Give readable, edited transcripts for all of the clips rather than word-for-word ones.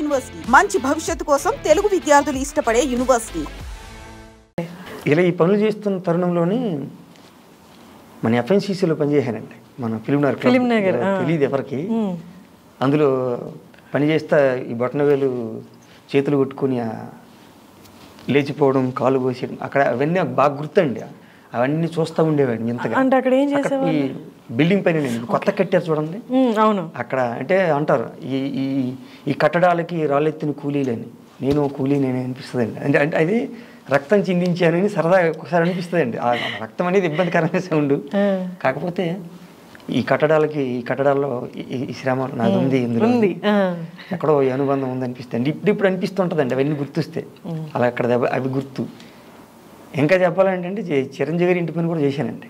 University మంచి భవిష్యత్తు కోసం తెలుగు విద్యార్థులు ఇష్టపడే యూనివర్సిటీ. ఇలా ఈ పనులు చేస్తున్న తరుణంలోనే మన ఎఫ్ఎన్సీసీలో పనిచేశానండి. మన ఫిలిం నగర్ తెలియదు ఎవరికి. అందులో పనిచేస్తా ఈ బొట్టనవేలు చేతులు కొట్టుకుని లేచిపోవడం, కాలు కోసేయడం, అక్కడ అవన్నీ బాగా గుర్తండి. అవన్నీ చూస్తూ ఉండేవాడిని ఇంతగా. అంటే అక్కడ ఏం చేసేవాళ్ళు? బిల్డింగ్ పైన కొత్త కట్టారు చూడండి. అవును. అక్కడ అంటే అంటారు ఈ కట్టడాలకి రాళ్ళెత్తిన కూలీలని. నేను కూలీ నేనే అనిపిస్తుందండి. అంటే అది రక్తం చిందించానని సరదా ఒకసారి అనిపిస్తుందండి. ఆ రక్తం అనేది ఇబ్బందికరమైన సౌండ్. కాకపోతే ఈ కట్టడాల్లో ఈ శ్రమ నాది ఉంది, ఇందులో ఎక్కడో ఈ అనుబంధం ఉంది అనిపిస్తుంది. ఇప్పుడు అనిపిస్తుంటుందండి అవన్నీ గుర్తుస్తే. అలా అక్కడ అవి గుర్తు. ఇంకా చెప్పాలంటే చిరంజీవి గారి ఇంటి పని కూడా చేశానండి.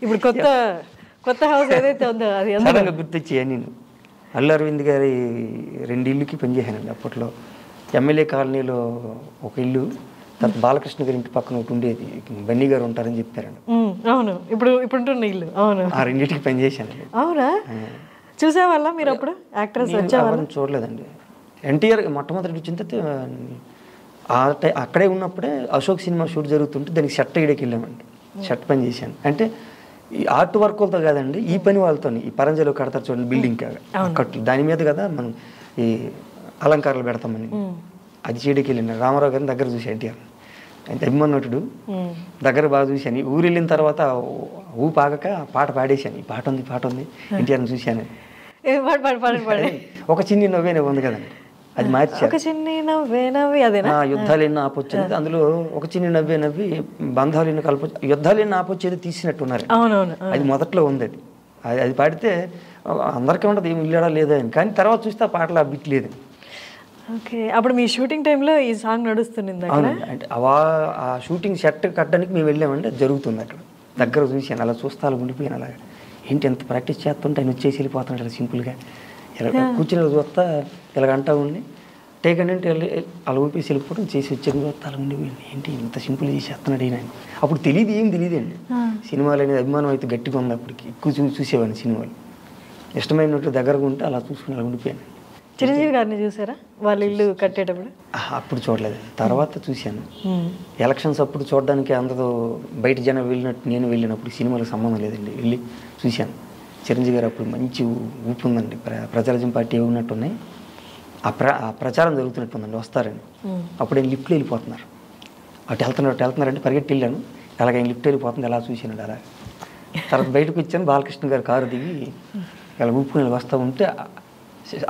ఇప్పుడు కొత్త హౌస్ ఏదైతే ఉందో అది సడన్గా గుర్తొచ్చాయి. నేను అల్లు అరవింద్ గారి 2 ఇళ్ళకి పనిచేశానండి. అప్పట్లో ఎమ్మెల్యే కాలనీలో ఒక ఇల్లు, తర్వాత బాలకృష్ణ గారి ఇంటి పక్కన ఒకటి ఉండేది. బన్నీ గారు ఉంటారని చెప్పారండి. అవును. ఇప్పుడు ఇల్లు. అవును. ఆ 2టికి పనిచేశానండి. అవునా? చూసేవాళ్ళ మీరు అప్పుడు? యాక్టర్స్ వచ్చేవాళ్ళని చూడలేదండి. ఎన్టీఆర్ మొట్టమొదటి వచ్చిన అక్కడే ఉన్నప్పుడే అశోక్ సినిమా షూట్ జరుగుతుంటే దానికి షర్ట్ వేయడానికి వెళ్ళామండి. షర్ట్ పని చేశాను. అంటే ఈ ఆర్ట్ వర్క్లతో కాదండి, ఈ పని వాళ్ళతో, ఈ పరంజలో కడతారు చూడండి బిల్డింగ్ కట్లు, దాని మీద కదా మనం ఈ అలంకారాలు పెడతామని అది చేయడానికి వెళ్ళాను. రామారావు గారిని దగ్గర చూసి ఎన్టీఆర్ అంటే అభిమానుడు దగ్గర బాగా చూశాను. ఊరు వెళ్ళిన తర్వాత ఊపాగక పాట పాడేశాను. ఈ పాట ఉంది ఎన్టీఆర్ని చూశాను. ఒక చిన్ని నవ్వే ఉంది కదండి, అది మార్చారు. యుద్ధాలు ఎన్నో ఆపొచ్చేది, అందులో ఒక చిన్న నవ్వి బంధాలు ఎన్నో యుద్ధాలు ఎన్నో ఆపొచ్చేది తీసినట్టున్నారు. అది మొదట్లో ఉంది. అది పాడితే అందరికీ ఉండదు ఏమి ఇల్లాడా లేదా అని. కానీ తర్వాత చూస్తే ఆ పాటలు ఆ బిట్ లేదు. ఓకే. అప్పుడు మీ షూటింగ్ టైంలో ఈ సాంగ్ నడుస్తుంది. అంటే ఆ షూటింగ్ సెట్ కట్టడానికి మేము వెళ్ళామండి. అది జరుగుతుంది అక్కడ దగ్గర చూశాను. అలా చూస్తే అలా ఉండిపోయాను. అలాగే ఏంటి ఎంత ప్రాక్టీస్ చేస్తుంటే ఆయన వచ్చేసి వెళ్ళిపోతున్నాడు సింపుల్గా. ఇలా కూర్చుని చూస్తా ఇలాగంటా ఉండి టేక్ అంటే అలా ఊపేసి వెళ్ళిపోవడం చేసి వచ్చేది చూస్తా అలా ఉండిపోయింది. ఏంటి ఇంత సింపుల్ చేసేస్తున్నాడు ఈయన. అప్పుడు ఏం తెలియదండి. సినిమాలు అనేది అభిమానం అయితే గట్టిగా ఉంది. అప్పటికి ఎక్కువ చూసేవాడిని సినిమాలు. ఇష్టమైనట్టు దగ్గరగా ఉంటే అలా చూసుకుని అలా ఉండిపోయాను. చిరంజీవి గారిని చూసారా వాళ్ళ ఇల్లు కట్టేటప్పుడు? అప్పుడు చూడలేదు, తర్వాత చూశాను. ఎలక్షన్స్ అప్పుడు చూడడానికి అందరూ బయట జనం వెళ్ళినట్టు నేను వెళ్ళినప్పుడు సినిమాలకు సంబంధం లేదండి, వెళ్ళి చూశాను. చిరంజీవి గారు అప్పుడు మంచి ఊపు ఉందండి. ప్రజారాజ్యం పార్టీ ఉన్నట్టున్నాయి. ఆ ప్రచారం జరుగుతున్నట్టుందండి, వస్తారని. అప్పుడు ఆయన లిఫ్ట్లో వెళ్ళిపోతున్నారు. అటు వెళ్తున్నారంటే పరిగెట్టి వెళ్ళాను. అలాగే ఆయన లిఫ్ట్ వెళ్ళిపోతుంది, ఎలా చూశానండి. అలా తర్వాత బయటకు వచ్చాను. బాలకృష్ణ గారు కారు దిగి ఇలా ఊపుకుని వస్తూ ఉంటే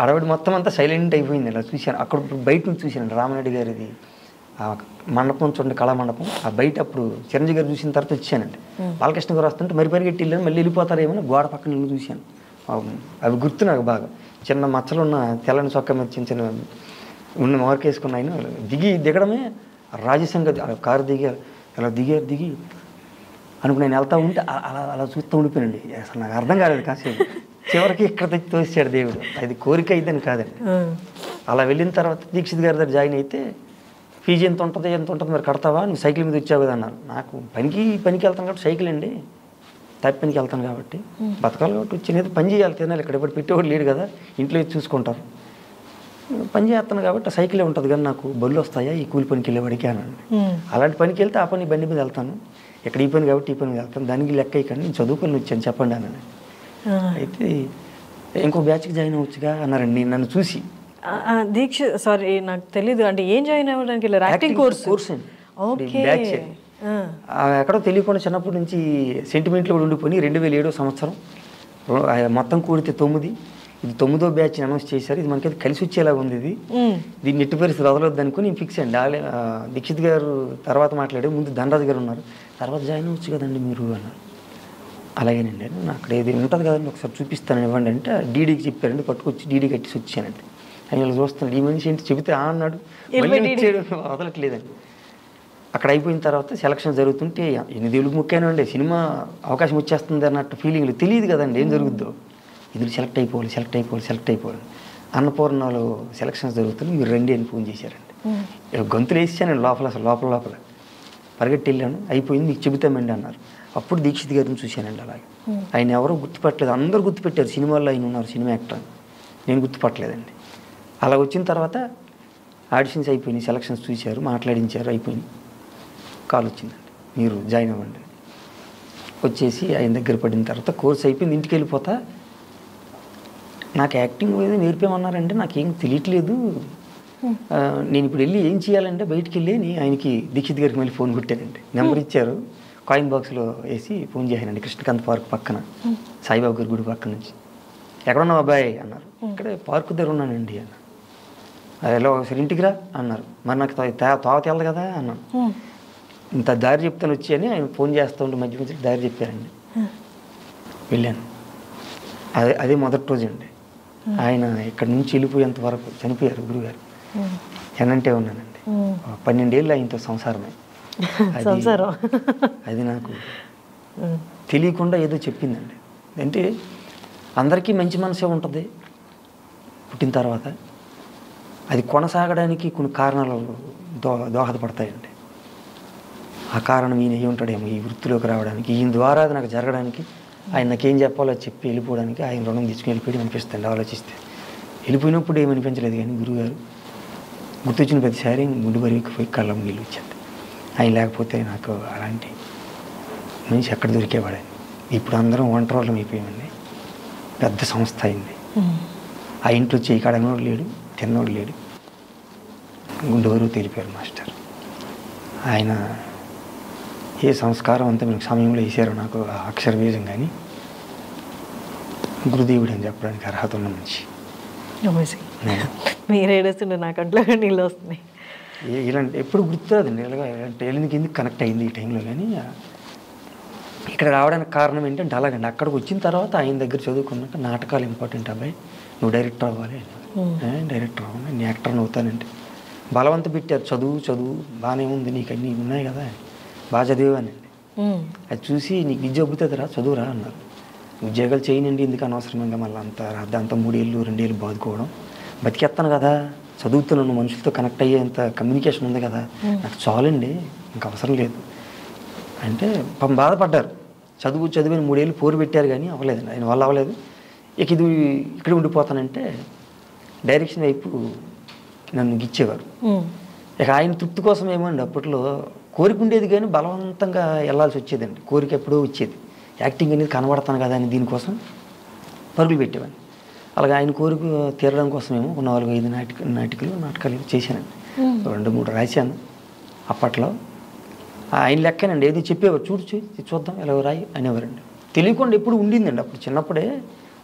అడవిడి మొత్తం అంతా సైలెంట్ అయిపోయింది. ఇలా చూశాను. అక్కడ బయట నుంచి చూశానండి రామనాయుడు గారిది ఆ మండపం చూడండి, కళా మండపం. ఆ బయట అప్పుడు చిరంజీవి గారు చూసిన తర్వాత వచ్చానండి. బాలకృష్ణ గారు వస్తుంటే పరిగెట్టి వెళ్ళాను. మళ్ళీ వెళ్ళిపోతారేమో గోడ పక్కన వెళ్ళి చూశాను. అవి గుర్తు నాకు బాగా. చిన్న మచ్చలున్న తెల్లని చొక్కా మీద చిన్న ఉన్న మార్క్ వేసుకున్న ఆయన దిగడమే రాజసంగ కారు అలా దిగి అనుకుని నేను వెళ్తూ ఉంటే అలా చూస్తూ ఉండిపోయానండి. అసలు నాకు అర్థం కాలేదు కాసేపు. చివరికి ఇక్కడ తెచ్చి తోసాడు దేవుడు. అది కోరిక అయిద్దని కాదండి. అలా వెళ్ళిన తర్వాత దీక్షిత్ గారి దగ్గర జాయిన్ అయితే ఫీజు ఎంత ఉంటుంది మరి కడతావా, నువ్వు సైకిల్ మీద వచ్చావు కదా అన్నారు. నాకు పనికి వెళ్తాను కాబట్టి సైకిల్ అండి, తప్పి పనికి వెళ్తాను కాబట్టి బతకాలి కాబట్టి వచ్చినది పని చేయాలి, తినాలి. ఇక్కడ ఎప్పుడు పెట్టేవాడు లేడు కదా, ఇంట్లో చూసుకుంటారు. పని చేస్తాను కాబట్టి సైకిలే ఉంటుంది కానీ నాకు బళ్ళు వస్తాయా ఈ కూలి పనికి వెళ్ళేవాడికి అనండి. అలాంటి పనికి వెళ్తే ఆ పని బండి మీద వెళ్తాను, ఇక్కడ ఈ పని కాబట్టి ఈ పని మీద వెళ్తాను, దానికి లెక్క ఇవ్వకండి, నేను చదువుకొని వచ్చాను చెప్పండి అన్నాను. అయితే ఇంకో బ్యాచ్కి జాయిన్ అవ్వచ్చుగా అన్నారండి నన్ను చూసి. దీక్ష సారీ నాకు తెలీదు, అంటే ఏం జాయిన్ అవ్వడానికి యాక్టింగ్ కోర్స్ అండి బ్యాచ్. ఎక్కడో తెలియకుండా చిన్నప్పటి నుంచి సెంటిమెంట్లు కూడా ఉండిపోయి 2007 సంవత్సరం మొత్తం కూడితే 9, ఇది 9వ బ్యాచ్ అనౌన్స్ చేశారు. ఇది మనకైతే కలిసి వచ్చేలాగా ఉంది. దీన్ని ఎట్టి పరిస్థితి వదలొద్దు అనుకుని నేను ఫిక్స్ అండి. దీక్షిత్ గారు తర్వాత మాట్లాడారు, ముందు ధనరాజు గారు ఉన్నారు, తర్వాత జాయిన్ అవ్వచ్చు కదండి మీరు అన్నారు. అలాగేనండి అక్కడ ఏది ఉంటుంది కదండి ఒకసారి చూపిస్తాను ఇవ్వండి అంటే డీడీకి చెప్పారండి. పట్టుకొచ్చి డీడీ కట్టేసి వచ్చానండి. ఆయన చూస్తున్నాడు, ఈ మనిషి ఏంటి చెబితే అన్నాడు, మళ్ళీ ఇచ్చాడు, వదలట్లేదండి. అక్కడ అయిపోయిన తర్వాత సెలక్షన్ జరుగుతుంటే 8 ఏళ్ళకి ముఖ్యమండి సినిమా అవకాశం వచ్చేస్తుంది అన్నట్టు ఫీలింగ్లు తెలియదు కదండి ఏం జరుగుద్దో. ఇందులో సెలెక్ట్ అయిపోవాలి. అన్నపూర్ణలో సెలక్షన్స్ జరుగుతుంది, మీరు రండి అని ఫోన్ చేశారండి. గొంతులు వేసానండి లోపల పరిగెట్టి వెళ్ళాను. అయిపోయింది, మీకు చెబుతామండి అన్నారు. అప్పుడు దీక్షిత్ గారిని చూశానండి. అలాగే ఆయన ఎవరో గుర్తుపట్టలేదు, అందరూ గుర్తుపెట్టారు సినిమాల్లో ఆయన ఉన్నారు సినిమా యాక్టర్, నేను గుర్తుపట్టలేదండి. అలా వచ్చిన తర్వాత ఆడిషన్స్ అయిపోయినాయి, సెలక్షన్స్ చూశారు, మాట్లాడించారు, అయిపోయింది. కాల్ వచ్చిందండి, మీరు జాయిన్ అవ్వండి. వచ్చేసి ఆయన దగ్గర పడిన తర్వాత కోర్స్ అయిపోయింది, ఇంటికి వెళ్ళిపోతా. నాకు యాక్టింగ్ ఏదో నేర్పేమన్నారంటే నాకేం తెలియట్లేదు. నేను ఇప్పుడు వెళ్ళి ఏం చేయాలంటే బయటికి వెళ్ళి ఆయనకి దీక్షిత్ గారికి మళ్ళీ ఫోన్ కొట్టానండి. నెంబర్ ఇచ్చారు, కాయిన్ బాక్స్లో వేసి ఫోన్ చేశానండి. కృష్ణకాంత్ పార్క్ పక్కన, సాయిబాబు గారి గుడి పక్కన నుంచి. ఎక్కడున్నావు అబ్బాయి అన్నారు. ఇక్కడే పార్క్ దగ్గర ఉన్నానండి అన్న. ఎలా ఒకసారి ఇంటికి రా అన్నారు. మరి నాకు తోవ తెలదు కదా అన్నాను. ఇంత దారి చెప్తాను వచ్చి అని ఆయన ఫోన్ చేస్తూ ఉంటే మధ్య మధ్య దారి చెప్పారండి. వెళ్ళాను. అదే మొదటి రోజు అండి. ఆయన ఇక్కడ నుంచి వెళ్ళిపోయేంత వరకు చనిపోయారు గురుగారు. ఎనంటే ఉన్నానండి. 12 ఏళ్ళు ఆయనతో సంసారమే. అది నాకు తెలియకుండా ఏదో చెప్పిందండి. అంటే అందరికీ మంచి మనసే ఉంటుంది పుట్టిన తర్వాత. అది కొనసాగడానికి కొన్ని కారణాలు దోహదపడతాయండి. ఆ కారణం ఈయన అయ్యి ఉంటాడేమో ఈ వృత్తిలోకి రావడానికి, ఈయన ద్వారా అది నాకు జరగడానికి, ఆయన నాకేం చెప్పాలో చెప్పి వెళ్ళిపోవడానికి ఆయన రుణం తీసుకుని వెళ్ళిపోయి అనిపిస్తుంది ఆలోచిస్తే. వెళ్ళిపోయినప్పుడు ఏమనిపించలేదు, కానీ గురువుగారు గుర్తొచ్చిన ప్రతిసారి గుండు బరిగిపోయి కళ్ళం నీళ్ళు వచ్చేది. ఆయన లేకపోతే నాకు అలాంటి మనిషి ఎక్కడ దొరికేవాడని. ఇప్పుడు అందరం ఒంటరి వాళ్ళం అయిపోయామండి. పెద్ద సంస్థ అయింది. ఆ ఇంట్లో చేయి కడగనోడు లేడు, తిన్నోడు లేడు. గుండు బరువు తెలిపారు మాస్టర్. ఆయన ఏ సంస్కారం అంతా మీకు సమయంలో వేసారో నాకు అక్షర బీజం, కానీ గురుదేవుడు అని చెప్పడానికి అర్హత ఉన్న మనిషి. మీరు ఏడుస్తుండే నా కంట్లో నీళ్ళు వస్తున్నాయి. ఇలాంటి ఎప్పుడు గుర్తురాదండి. ఇలాంటి ఎందుకు కనెక్ట్ అయింది ఈ టైంలో. కానీ ఇక్కడ రావడానికి కారణం ఏంటంటే అలాగండి. అక్కడికి వచ్చిన తర్వాత ఆయన దగ్గర చదువుకున్నాక నాటకాలు ఇంపార్టెంట్ అబ్బాయి, నువ్వు డైరెక్టర్ అవ్వాలి. డైరెక్టర్ అవ్వాలి, నేను యాక్టర్ని అవుతానంటే బలవంత పెట్టారు. చదువు బాగానే ఉంది, నీకు అన్నీ ఉన్నాయి కదా, బాగా చదివానండి. అది చూసి నీకు విద్య ఒగ్గుతుందిరా, చదువురా అన్నారు. ఉద్యోగాలు చేయనండి ఎందుకు అనవసరంగా మళ్ళీ అంత 3 ఏళ్ళు 2 ఏళ్ళు బాదుకోవడం, బతికేస్తాను కదా, చదువుతున్నాను, మనుషులతో కనెక్ట్ అయ్యేంత కమ్యూనికేషన్ ఉంది కదా, నాకు చాలండి, ఇంకా అవసరం లేదు అంటే పాపం బాధపడ్డారు. చదివిన 3 ఏళ్ళు పోరు పెట్టారు, కానీ అవ్వలేదండి, ఆయన వల్ల అవ్వలేదు. ఇక ఇక్కడ ఉండిపోతానంటే డైరెక్షన్ వైపు నన్ను గిచ్చేవారు. ఇక ఆయన తృప్తి కోసం ఏమో అండి అప్పట్లో కోరిక ఉండేది, కానీ బలవంతంగా వెళ్ళాల్సి వచ్చేదండి. కోరిక ఎప్పుడో వచ్చేది, యాక్టింగ్ అనేది కనబడతాను కదా అని దీనికోసం పరుగులు పెట్టేవాడిని. అలాగే ఆయన కోరిక తీరడం కోసమేమో 4-5 నాటకాలు చేశానండి. 2-3 రాశాను అప్పట్లో. ఆయన లెక్కనండి, ఏదో చెప్పేవారు, చూద్దాం ఎలా రాయి అనేవారండి. తెలియకుండా ఎప్పుడు ఉండిందండి. అప్పుడు చిన్నప్పుడే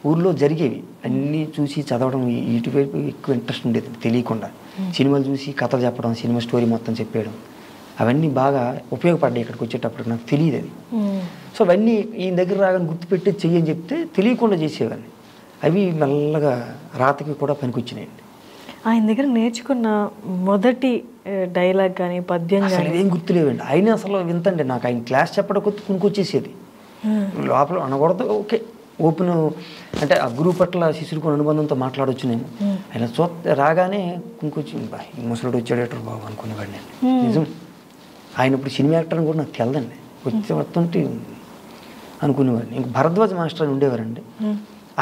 ఊర్లో జరిగేవి అన్నీ చూసి చదవడం, ఇటువైపు ఎక్కువ ఇంట్రెస్ట్ ఉండేది తెలియకుండా. సినిమాలు చూసి కథలు చెప్పడం, సినిమా స్టోరీ మొత్తం చెప్పేయడం, అవన్నీ బాగా ఉపయోగపడ్డాయి ఇక్కడికి వచ్చేటప్పుడు. నాకు తెలియదు అది. సో అవన్నీ ఈయన దగ్గర రాగానే గుర్తుపెట్టి చెయ్యని చెప్తే తెలియకుండా చేసేవాడిని. అవి మెల్లగా రాతకి కూడా పనికొచ్చినాయండి. ఆయన దగ్గర నేర్చుకున్న మొదటి డైలాగ్ కానీ పద్యం అసలు ఏం గుర్తులేవండి. ఆయన అసలు వింతండి, నాకు ఆయన క్లాస్ చెప్పడం కొద్ది కునుకొచ్చేసేది. లోపల అనకూడదు, ఓకే ఓపెన్ అంటే ఆ గురువు పట్ల శిష్యుడికి అనుబంధంతో మాట్లాడవచ్చు. నేను ఆయన రాగానే కునుకొచ్చి ఈ ముసలుడు వచ్చాడేటర్ బాబు అనుకునేవాడిని నేను. నిజం, ఆయన ఇప్పుడు సినిమా యాక్టర్ అని కూడా నాకు తెలదండి. వస్తుంటే అనుకునేవాడిని. ఇంక భరద్వాజ్ మాస్టర్ అని ఉండేవారండి,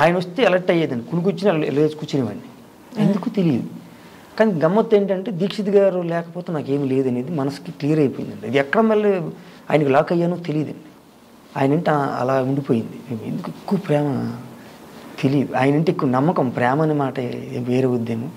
ఆయన వస్తే అలర్ట్ అయ్యేదండి, కునుకొచ్చిన లేచి కూర్చునేవాడిని. ఎందుకు తెలియదు. కానీ గమ్మత్తు ఏంటంటే దీక్షిత్ గారు లేకపోతే నాకేమి లేదనేది మనసుకి క్లియర్ అయిపోయిందండి. అది ఎక్కడ మళ్ళీ ఆయనకి లాక్ అయ్యానో తెలియదండి. ఆయనంటే అలా ఉండిపోయింది. ఎందుకు ఎక్కువ ప్రేమ తెలియదు, ఆయనంటే ఎక్కువ నమ్మకం. ప్రేమ అనే మాట వేరే వద్దేమో.